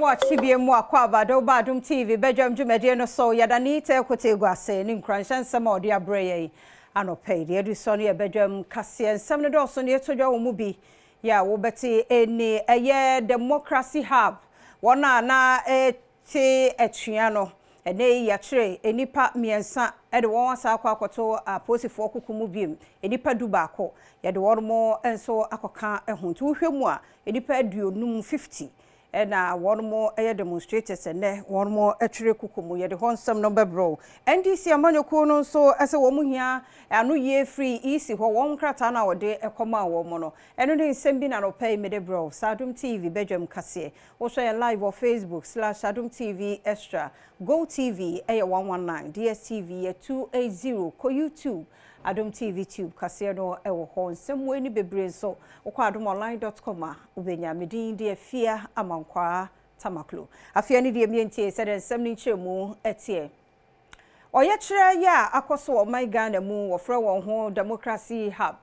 watch BM Wakwa Badwam TV, Badwam Jumediano so Yadani Tekote Guase, Nincranshan some or dear Bray, and no pay the Edisoni, Badwam Cassian, some of those on the Tojo Mubi. Ya, Wobeti, any a year democracy hub. One na a triano, a nay yatre, a nipa miensa, at the one Sakwato, a posy for Kukumubim, a nipa dubako, yet one more and so Akoka and Huntu Hemwa, a nipa du num 50. And one more air demonstrators and one more actually kukumu ya the honsome number bro. NDC amanyo kono so as a woman here and no year free easy for one cratana or day a comma woman. And only sending an pay me the bro. Adom TV Badwam Cassie. Also live on Facebook /Adom TV Extra. Go TV a 119 DSTV 280 ko YouTube. Adom TV Tube Casino ewo hon semwe ni bebre so okwa adomonline.com ubenya medin de afia amankwa tamaklo afia ni de mientie said ensem ni chemu etie oye kire ya akoso o my Ghana mu wo frɛ won ho democracy hub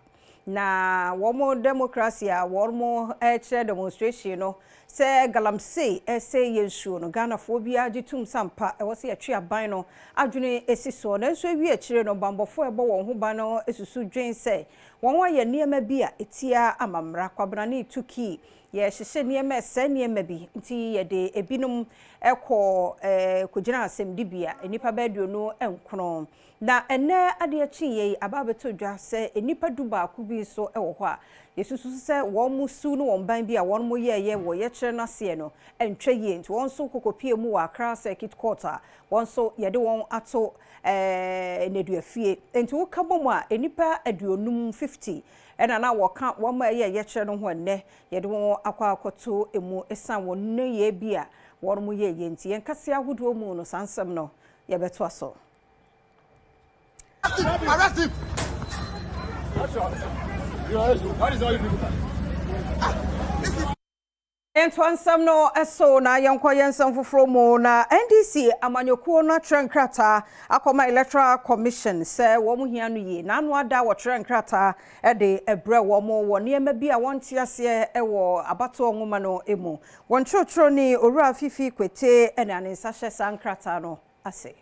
na wo democracy a wo mo kire demonstration no se galamsey ese yensuo no Ghana fo bia gitum sampa e wo se yatwe aban no adwene esiso na nso wi akire no bambofo ebo won ho ban no esusu dwen se won wa ye niema bi a etia amamra kwabra na ituki ye hyehye niema ese niema bi nti ye de ebinom ekọ kogina asem dibia enipa baduo no enkono na ene ade achi ye ababeto dwa se enipa duba ku bi so ewo ho a yesusu se won musu no won ban bi a won mo ye wo ye kire na se no entwe ye nti won so kokopie mu wa Accra Circuit Court a won so ye de won ato neduafie enti wo kabom a enipa aduonum 50 ena na woka won ma ye kire no ho ne ye de won akwa akoto emu esan won ne ye bi a won mo ye nti yen kase ahodo mu no sansem no ye beto aso. Arrest him! What is all you people? Entwansam no eso na yankwa yensam foforo mu na NDC amanyokuo na trenkrata akoma electoral commission se wo mu hia no yi na anu ada wo trenkrata e de ebre wo mu wo niema bi a wonte ase e wo abato onwuma no emu won trotro ni owura fifi kwete ene anensa hye sankrata no ase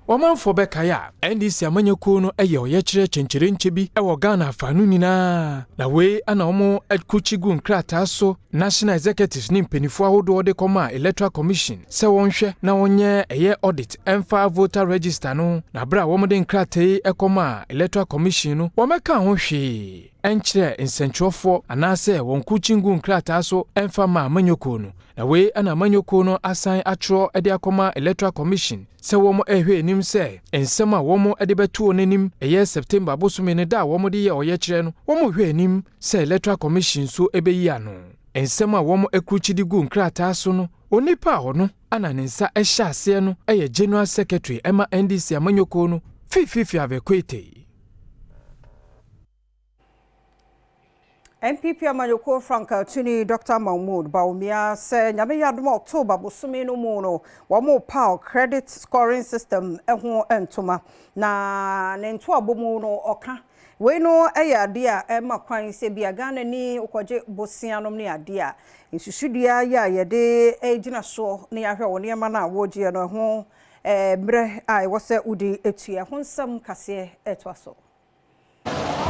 Wamanfo bekaya NDC amanyokuo no eye oye kire chenchire nche bi ewo Ghana afanu nyina na we ana omo ekuchigu nkrata so National Executives ni mpenifo ahodo de koma Electoral Commission se wonhwe na wonye eye audit emfa voter register no na bra wo de nkrata ekoma Electoral Commission no womeka ho hwe enchire nsentwofo anase wonkuchingu nkrata so emfa ma amanyokuo no na we ana amanyokuo no asan atro ede akoma Electoral Commission se womo ehwe enim se ensema womo ede betu onenim eye September bosome ne da womo de ye oye kire no womo hwe enim se Electoral Commission so ebeyi ano ensema womo ekruchidi gu nkrata so no onipa hono ana nensa ehya ase no eye General Secretary ema NDC amanyoko no fififi avekwete MPP amanyoko Franka tuni Dr. Mahmoud Baumia se nyame yadom October bosome no mu no womo power credit scoring system eho entoma na nento abomu no oka we no ade a ema kwan se bia Ghana ni okoje bosianom ne ade a nsusudia ya yede egina so ne yahwe woni ema na wogie no ho mbre ai wose udi etua ho nsam kase etwaso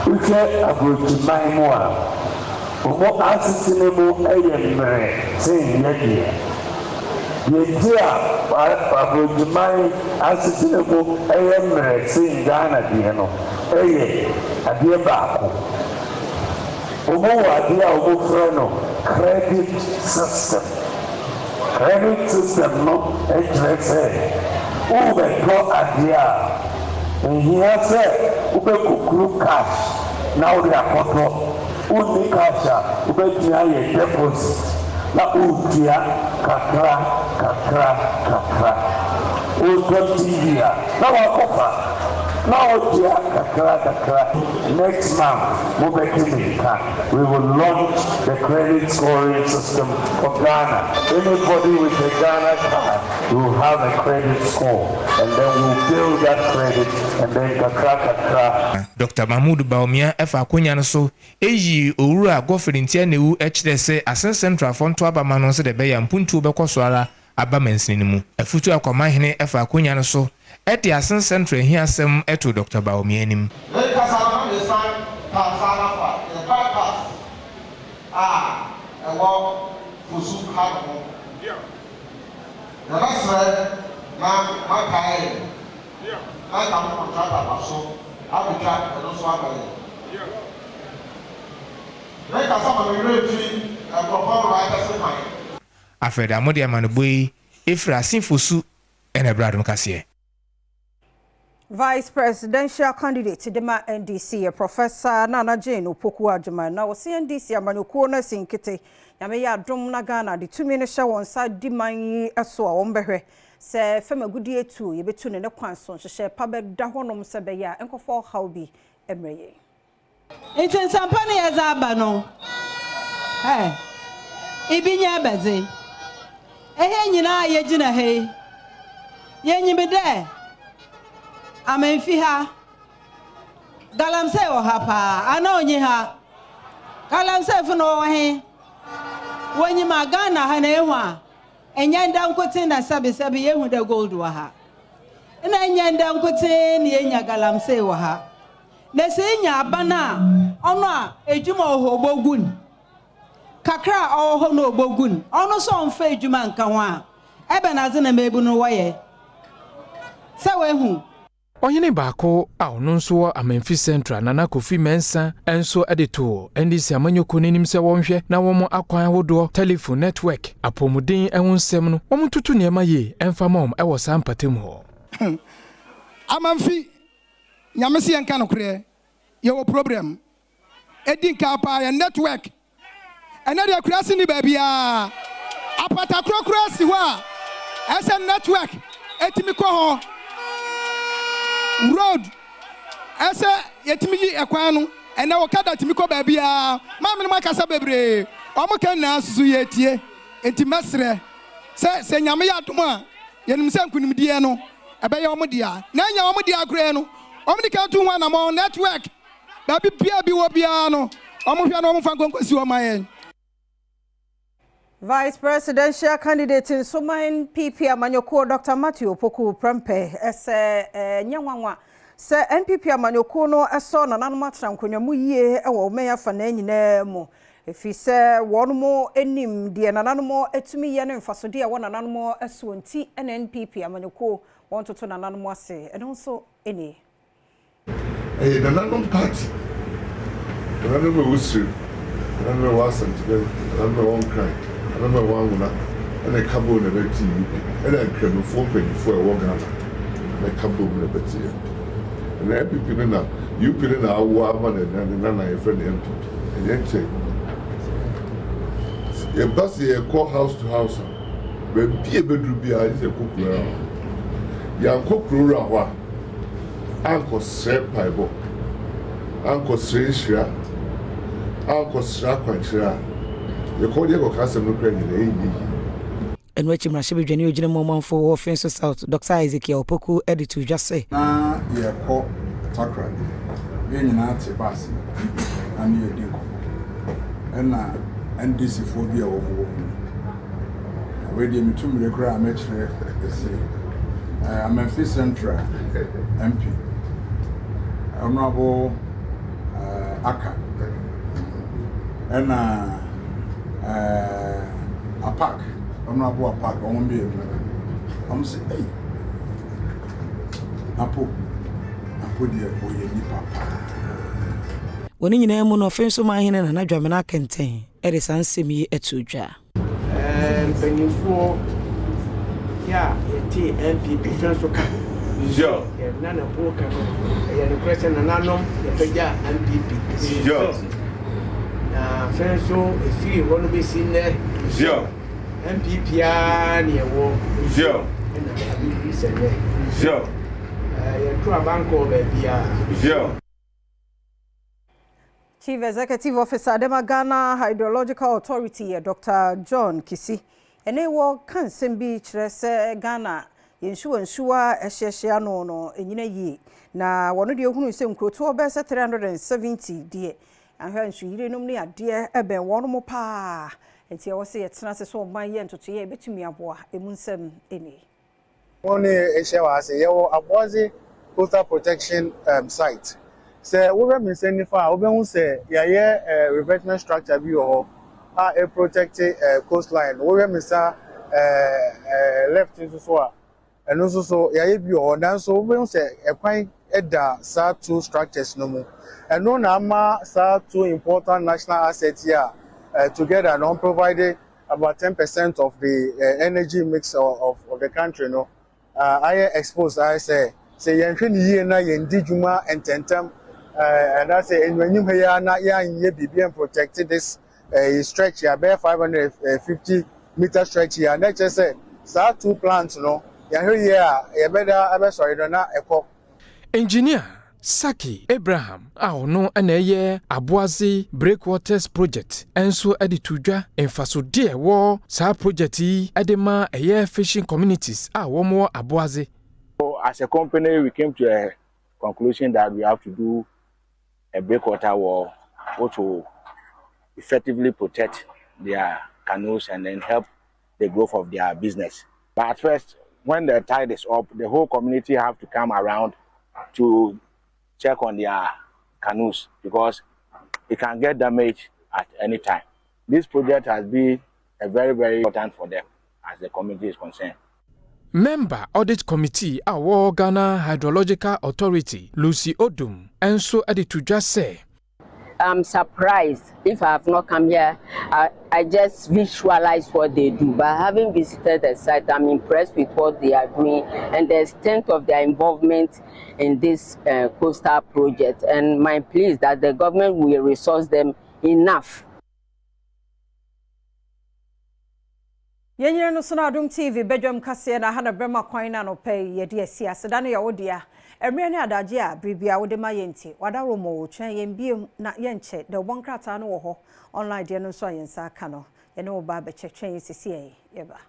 uche abrochiman mo a omo asisine mo eyemre sen yedi yedia abrochiman asisine mo eyemre sen Ghana die no eye adie baako omo ade a omo frɛ no credit system no etrese o be to ade a here say ube kukuru cash now they are koto uni cash ube tia ye deposit na utia kakra uto tia na wakofa na utia kakra next month we will launch the credit scoring system for Ghana. Anybody with a Ghana card you will have a credit score, and then we'll build that credit, and then kakra. Dr. Mahmoud Baumia efa akonya no so eyi owura Godfrey Ntianewu ekire se Asen Central Fonto abama no se de be ya mpuntu be koso ara abamansini mu afutu akwamahene efa akonya no so eti Asen Central hi asem eto Dr. Baumia nim Afred amodi amanubui ifra sinfosu enebradum kase. Vice Presidential Candidate Dema NDC Professor Nana Jane Opoku Adjuma na wo NDC amanyuko na sinkete nyame ya Adom na Ghana de tumi ne hye won sa diman eso a won behwe se fema gudi etu ye betu ne kwanso hye pa be da honom se be ya enkofo hawbi emreye iten sampane ya za aba no ibinya baze nyina ye gina he ye nyimede amenfi ha galamse wo ha pa ana onye ha galamse fu no he wonyi ma Ghana ha na ehu a enyanda nkotin na sabe yehu da gold wa ha na enyanda nkotin ne enya galamse wo ha na se enya abana ono a ejuma ohobogun kakra oho no obogun ono so mfa ejuma nka ho a ebe na ze na mebu no woye se wehu Onyene baako a ono nso Amenfi Central Nana Kofi Mensa enso edito NDC amanyoko nenim se wonhwe na womo akwan hodo telephone network apomuden ehonsem no womo tutu niema ye emfamom ewo sampatem ho Amanfi nyamese yenka no kure ye wo problem edinka pa ya network enade akurasi ni babia apata kurasi ho a ese network etimi ko ho road ese yetimi yi ekwan no ene wo kada timi ko babia mamene makasa bebre omo kan na asusu yetie enti mesre se nyame ya adom a yenim se nkunim die no ebe ye omo dia na nya omo dia kure no omo dika tu ho na mo network babi bia bi wo bia no omo hwa no omo fa nkonkosi o mayen. Vice Presidential Candidate in Sumain PP Amanyoko Dr. Matthew Opoku Prempe ese nyanwanwa se NPP Amanyoko no eso na nanumatra nkonyamu yie ewo meya fa na nyina mu efi se wonumo enim de nananumo etumi ye ne mfasode e wona nananumo eso nti NPP Amanyoko won toto nananumo ase eno so eni nananum party nananum usri nananum wasan together nananum one cry remember one and a cabo in a betty and I came for penny for a walk and a cabo in a betty and happy people now you put in our woman and then I friend empty and then check a bus here call house to house but be a bedroom be a cook around young cook around Uncle Srep Pibo Uncle Sreshra Uncle Strakwanchra. The Kodia go custom no credit and which Mashib Jenny General for Offense South, Dr. Ezekiel Opoku editor just say. Na ye ko takra. We nyina te bas. And ye dinko. And na NDC phobia wo wo. We dey me tum rekra amechre say. Amenfi Central MP. Honorable Aka. And a park. I'm not a park. I won't be able to. I'm saying, hey, Apo the boy, you papa. When you know, no offense to my hand and I drive an accantain. It is unsemi a tuja. And when you for NPP friends for come. Sure. None of poor come. And the question and I know the NPP. Sure. Friends, so if you want to be seen there, sure. MPP near war, sure. And I be said there, sure. You're a bank over sure. Chief Executive Officer Adom Ghana Hydrological Authority Dr. John Kisi ene wo kan sembi kire se Ghana yensuwa ehyehyia no enyina yi na wono de ehunu se nkroto obese 370 de ahwa nsu yire nom ne ade ebe wono mo pa enti e wo se yetena se so man ye ntoto ye betumi aboa emunsem eni one ehyewa se ye wo Aboaze coastal protection site se wo be me se nifa wo be hu se ye revetment structure bi ho a protect coastline wo be me sa left so a eno so ye bi ho dan so wo be hu se ekwan eda sa two structures no mu eno na ama sa two important national assets here together non provided about 10% of the energy mix of the country no I exposed I say yenhwe ni yie na yendi djuma ententem and I say enwanyum he ya na ya nye bibia protect this stretch here about 550-meter stretch here na che say sa two plants no yenhwe here ye beda abesori do na ekọ engineer Saki Abraham no ana ye Aboaze Breakwaters project enso edi tudwa emfaso de wo sa project yi edema eye fishing communities wo mo Aboaze. As a company we came to a conclusion that we have to do a breakwater wall which will effectively protect their canoes and then help the growth of their business. But at first when the tide is up the whole community have to come around to check on their canoes because it can get damaged at any time. This project has been a very important for them as the community is concerned. Member Audit Committee our Ghana Hydrological Authority Lucy Adom enso edi tudwa say I'm surprised if I have not come here. I just visualize what they do. But having visited the site, I'm impressed with what they are doing and the extent of their involvement in this coastal project. And my plea is that the government will resource them enough. Yenyere no so na Adom TV Badwam kase na ha na brema kwan na no pay ye de asia seda no ye wo dia emre ne adaje a bribia wo de ma yenti wada ro mo twen ye mbiem na ye nche de bon krata no wo ho online de no so yensa aka no ye ne wo ba be twetwen sisi ye ba